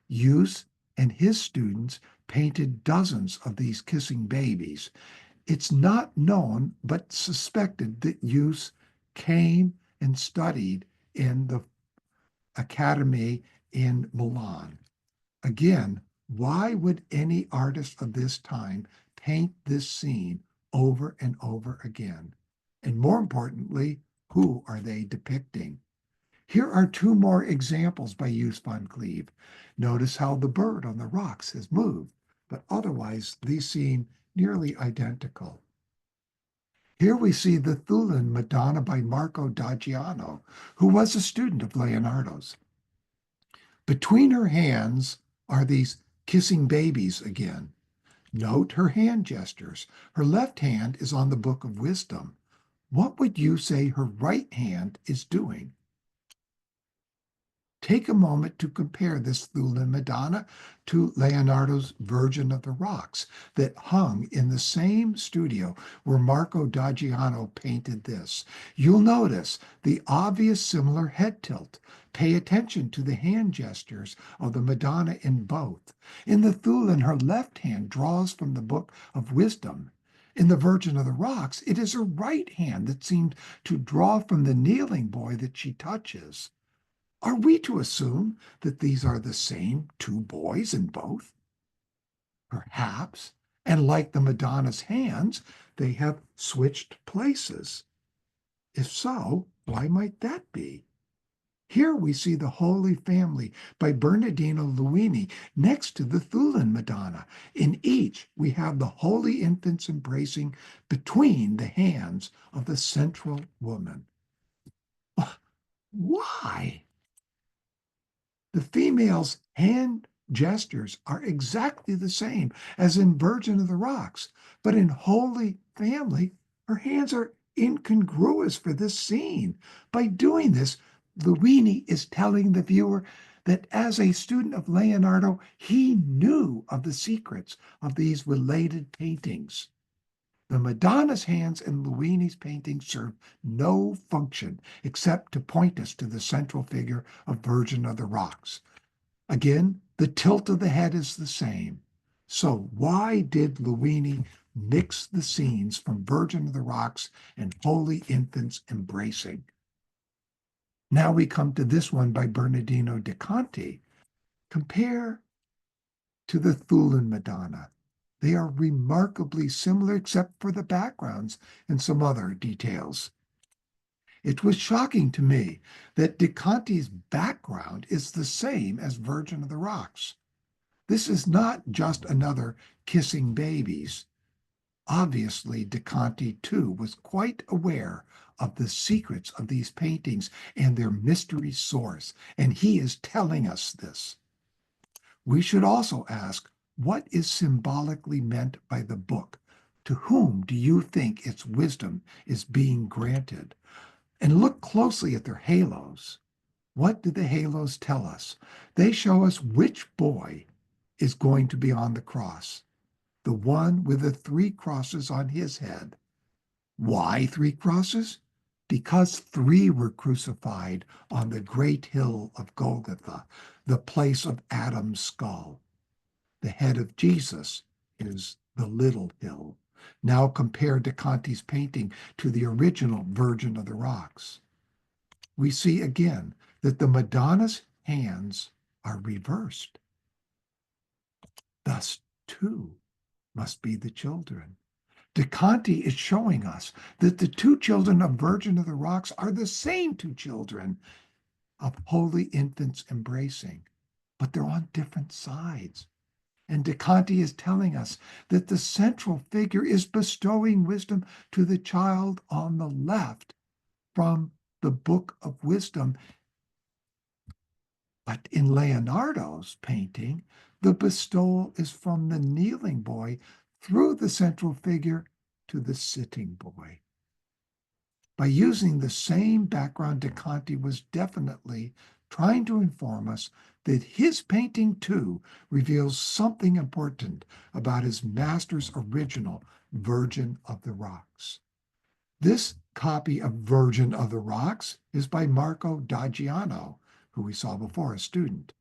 Jus and his students painted dozens of these kissing babies. It's not known, but suspected that Jus came and studied in the Academy in Milan. Again, why would any artist of this time paint this scene over and over again? And more importantly, who are they depicting? Here are two more examples by Jus van Cleve. Notice how the bird on the rocks has moved, but otherwise these seem nearly identical. Here we see the Thulan Madonna by Marco da Giano, who was a student of Leonardo's. Between her hands are these kissing babies again. Note her hand gestures. Her left hand is on the Book of Wisdom. What would you say her right hand is doing? Take a moment to compare this Thulan Madonna to Leonardo's Virgin of the Rocks that hung in the same studio where Marco da Giano painted this. You'll notice the obvious similar head tilt. Pay attention to the hand gestures of the Madonna in both. In the Thulan, her left hand draws from the Book of Wisdom. In the Virgin of the Rocks, it is her right hand that seemed to draw from the kneeling boy that she touches. Are we to assume that these are the same two boys in both? Perhaps, and like the Madonna's hands, they have switched places. If so, why might that be? Here we see the Holy Family by Bernardino Luini next to the Thulan Madonna. In each, we have the holy infants embracing between the hands of the central woman. Why? The female's hand gestures are exactly the same as in Virgin of the Rocks, but in Holy Family, her hands are incongruous for this scene. By doing this, Luini is telling the viewer that as a student of Leonardo, he knew of the secrets of these related paintings. The Madonna's hands in Luini's painting serve no function except to point us to the central figure of Virgin of the Rocks. Again, the tilt of the head is the same. So why did Luini mix the scenes from Virgin of the Rocks and Holy Infants embracing? Now we come to this one by Bernardino da Conti. Compare to the Thulan Madonna. They are remarkably similar except for the backgrounds and some other details. It was shocking to me that da Conti's background is the same as Virgin of the Rocks. This is not just another kissing babies. Obviously, da Conti too was quite aware of the secrets of these paintings and their mystery source, and he is telling us this. We should also ask, what is symbolically meant by the book? To whom do you think its wisdom is being granted? And look closely at their halos. What do the halos tell us? They show us which boy is going to be on the cross, the one with the 3 crosses on his head. Why 3 crosses? Because 3 were crucified on the great hill of Golgotha, the place of Adam's skull. The head of Jesus is the little hill. Now compare da Conti's painting to the original Virgin of the Rocks. We see again that the Madonna's hands are reversed. Thus, 2 must be the children. Da Conti is showing us that the 2 children of Virgin of the Rocks are the same 2 children of holy infants embracing, but they're on different sides. And da Conti is telling us that the central figure is bestowing wisdom to the child on the left from the Book of Wisdom. But in Leonardo's painting, the bestowal is from the kneeling boy through the central figure to the sitting boy. By using the same background, De Conti was definitely trying to inform us that his painting too reveals something important about his master's original Virgin of the Rocks. This copy of Virgin of the Rocks is by Marco da Giano, who we saw before, a student,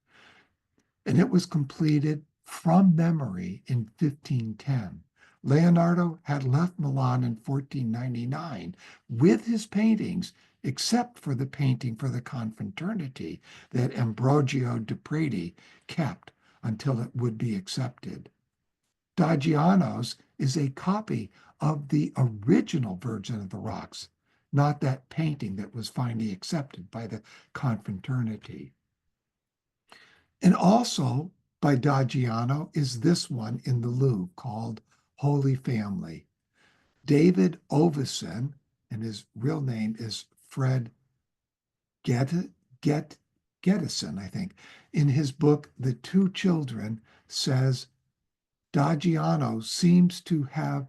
and it was completed from memory in 1510. Leonardo had left Milan in 1499 with his paintings, except for the painting for the confraternity that Ambrogio de Preti kept until it would be accepted. Daggiano's is a copy of the original Virgin of the Rocks, not that painting that was finally accepted by the confraternity. And also by Daggiano is this one in the Louvre called Holy Family. David Ovison, and his real name is Fred Gettison, I think, in his book The Two Children says Daggiano seems to have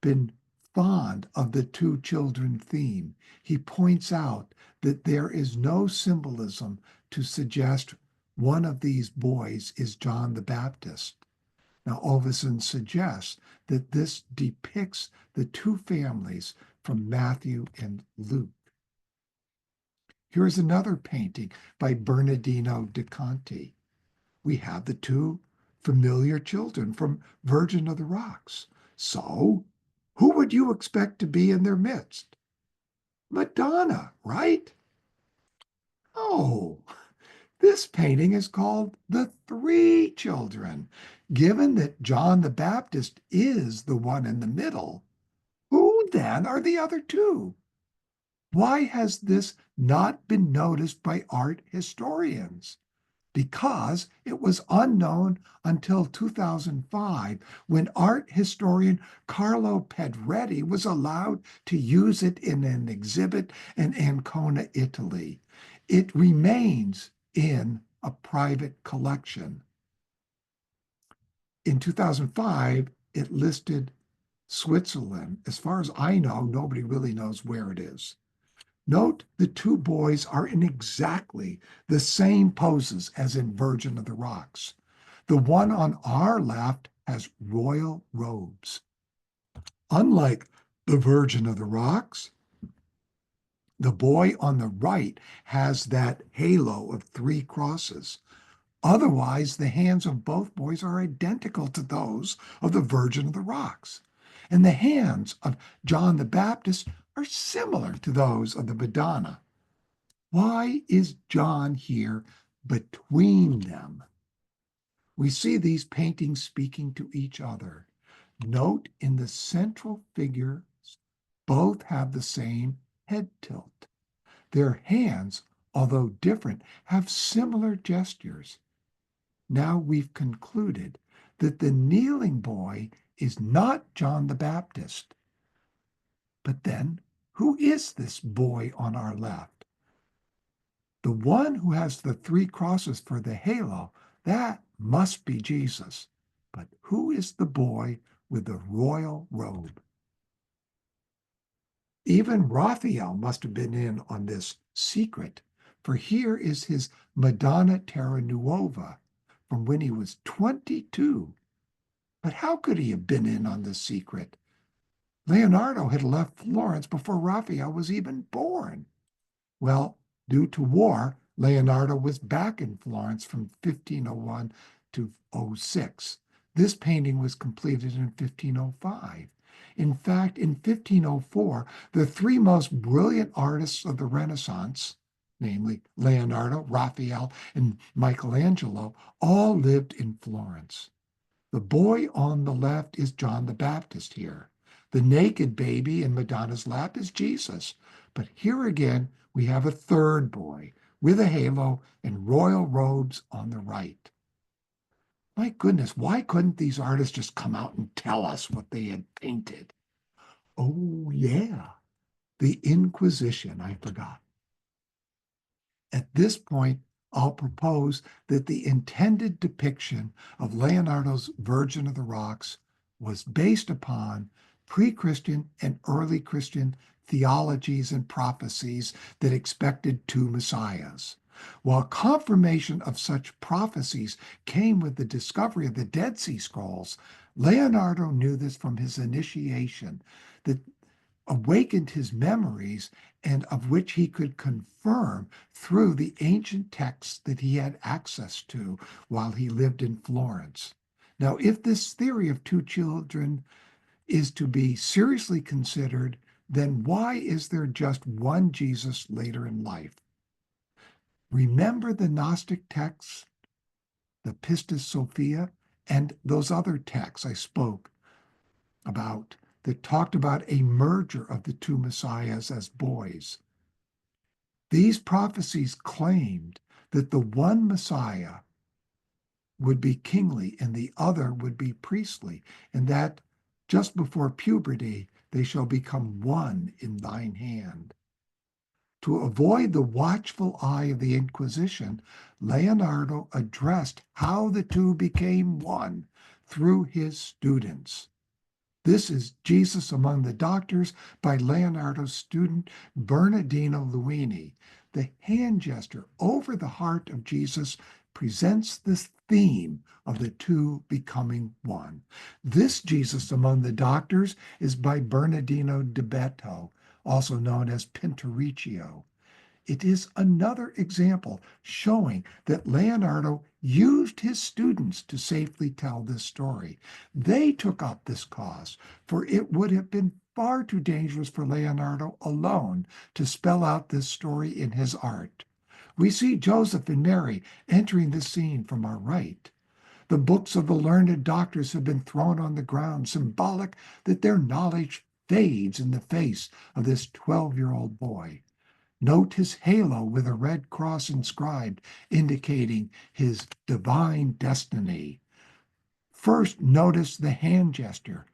been fond of the two children theme. He points out that there is no symbolism to suggest one of these boys is John the Baptist. Now, Ovison suggests that this depicts the two families from Matthew and Luke. Here's another painting by Bernardino de Conti. We have the two familiar children from Virgin of the Rocks. So, who would you expect to be in their midst? Madonna, right? Oh, this painting is called The Three Children. Given that John the Baptist is the one in the middle, who then are the other two? Why has this not been noticed by art historians? Because it was unknown until 2005 when art historian Carlo Pedretti was allowed to use it in an exhibit in Ancona, Italy. It remains in a private collection. In 2005, it listed Switzerland. As far as I know, nobody really knows where it is. Note the two boys are in exactly the same poses as in Virgin of the Rocks. The one on our left has royal robes. Unlike the Virgin of the Rocks, the boy on the right has that halo of three crosses. Otherwise, the hands of both boys are identical to those of the Virgin of the Rocks. And the hands of John the Baptist are similar to those of the Madonna. Why is John here between them? We see these paintings speaking to each other. Note in the central figures, both have the same head tilt. Their hands, although different, have similar gestures. Now we've concluded that the kneeling boy is not John the Baptist. But then, who is this boy on our left? The one who has the three crosses for the halo, that must be Jesus. But who is the boy with the royal robe? Even Raphael must have been in on this secret, for here is his Madonna Terra Nuova from when he was 22. But how could he have been in on this secret? Leonardo had left Florence before Raphael was even born. Well, due to war, Leonardo was back in Florence from 1501 to 06. This painting was completed in 1505. In fact, in 1504, the three most brilliant artists of the Renaissance, namely Leonardo, Raphael, and Michelangelo, all lived in Florence. The boy on the left is John the Baptist here. The naked baby in Madonna's lap is Jesus. But here again, we have a third boy with a halo and royal robes on the right. My goodness, why couldn't these artists just come out and tell us what they had painted? Oh, yeah, the Inquisition, I forgot. At this point, I'll propose that the intended depiction of Leonardo's Virgin of the Rocks was based upon pre-Christian and early Christian theologies and prophecies that expected two messiahs. While confirmation of such prophecies came with the discovery of the Dead Sea Scrolls, Leonardo knew this from his initiation, that awakened his memories and of which he could confirm through the ancient texts that he had access to while he lived in Florence. Now, if this theory of two children is to be seriously considered, then why is there just one Jesus later in life? Remember the Gnostic texts, the Pistis Sophia, and those other texts I spoke about that talked about a merger of the two messiahs as boys. These prophecies claimed that the one messiah would be kingly and the other would be priestly, and that just before puberty they shall become one in thine hand. To avoid the watchful eye of the Inquisition, Leonardo addressed how the two became one through his students. This is Jesus Among the Doctors by Leonardo's student Bernardino Luini. The hand gesture over the heart of Jesus presents this theme of the two becoming one. This Jesus Among the Doctors is by Bernardino de Beto, also known as Pinturicchio. It is another example showing that Leonardo used his students to safely tell this story. They took up this cause, for it would have been far too dangerous for Leonardo alone to spell out this story in his art. We see Joseph and Mary entering the scene from our right. The books of the learned doctors have been thrown on the ground, symbolic that their knowledge fades in the face of this 12-year-old boy. Note his halo with a red cross inscribed, indicating his divine destiny. First, notice the hand gesture.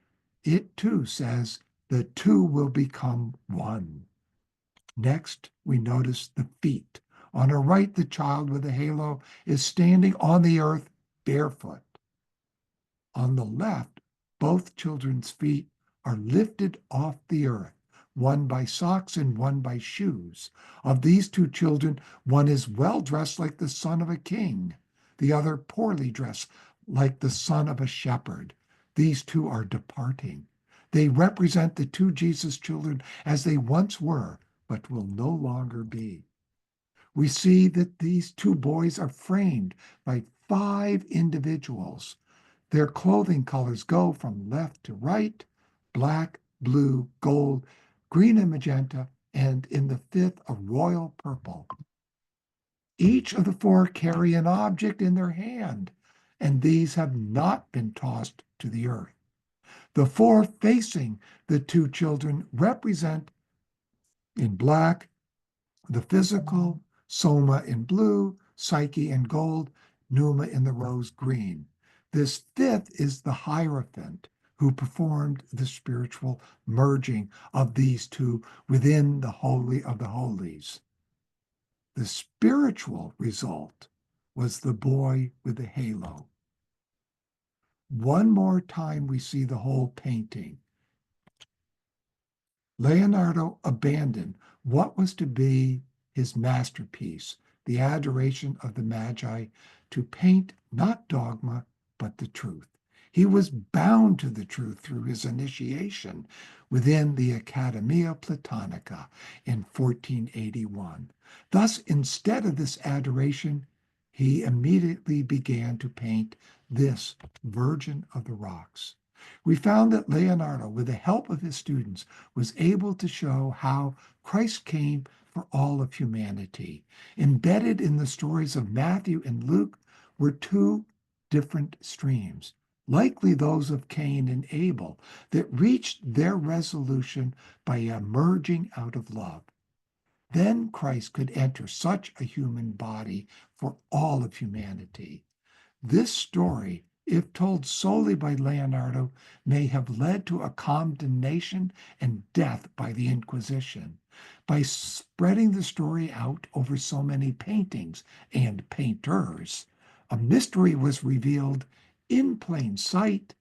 It too says, the two will become one. Next, we notice the feet. On our right, the child with the halo is standing on the earth barefoot. On the left, both children's feet are lifted off the earth, one by socks and one by shoes. Of these two children, one is well dressed like the son of a king, the other poorly dressed like the son of a shepherd. These two are departing. They represent the two Jesus children as they once were, but will no longer be. We see that these two boys are framed by 5 individuals. Their clothing colors go from left to right: black, blue, gold, green, and magenta, and in the fifth, a royal purple. Each of the 4 carry an object in their hand, and these have not been tossed to the earth. The 4 facing the two children represent, in black, the physical, soma in blue, psyche in gold, pneuma in the rose green. This 5th is the Hierophant, who performed the spiritual merging of these two within the Holy of the Holies. The spiritual result was the boy with the halo. One more time we see the whole painting. Leonardo abandoned what was to be his masterpiece, the Adoration of the Magi, to paint not dogma, but the truth. He was bound to the truth through his initiation within the Accademia Platonica in 1481. Thus, instead of this adoration, he immediately began to paint this Virgin of the Rocks. We found that Leonardo, with the help of his students, was able to show how Christ came for all of humanity. Embedded in the stories of Matthew and Luke were 2 different streams, likely those of Cain and Abel, that reached their resolution by emerging out of love. Then Christ could enter such a human body for all of humanity. This story, if told solely by Leonardo, may have led to a condemnation and death by the Inquisition. By spreading the story out over so many paintings and painters, a mystery was revealed in plain sight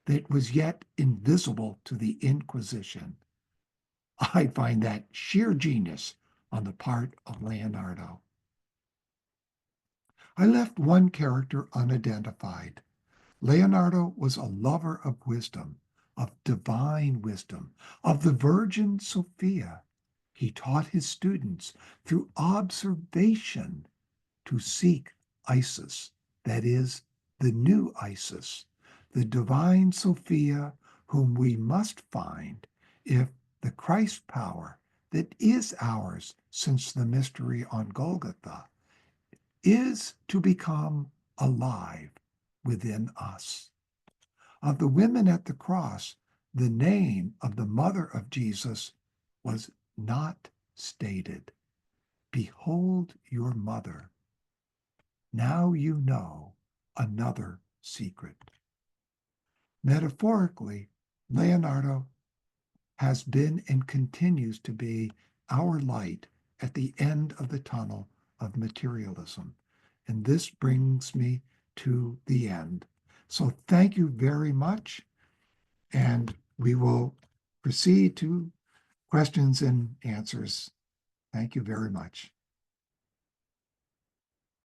that was yet invisible to the Inquisition. I find that sheer genius on the part of Leonardo. I left one character unidentified. Leonardo was a lover of wisdom, of divine wisdom, of the Virgin Sophia. He taught his students through observation to seek Isis, that is, the new Isis, the divine Sophia, whom we must find if the Christ power that is ours since the mystery on Golgotha is to become alive within us. Of the women at the cross, the name of the mother of Jesus was not stated. Behold your mother. Now you know another secret. Metaphorically, Leonardo has been and continues to be our light at the end of the tunnel of materialism. And this brings me to the end. So thank you very much. And we will proceed to questions and answers. Thank you very much.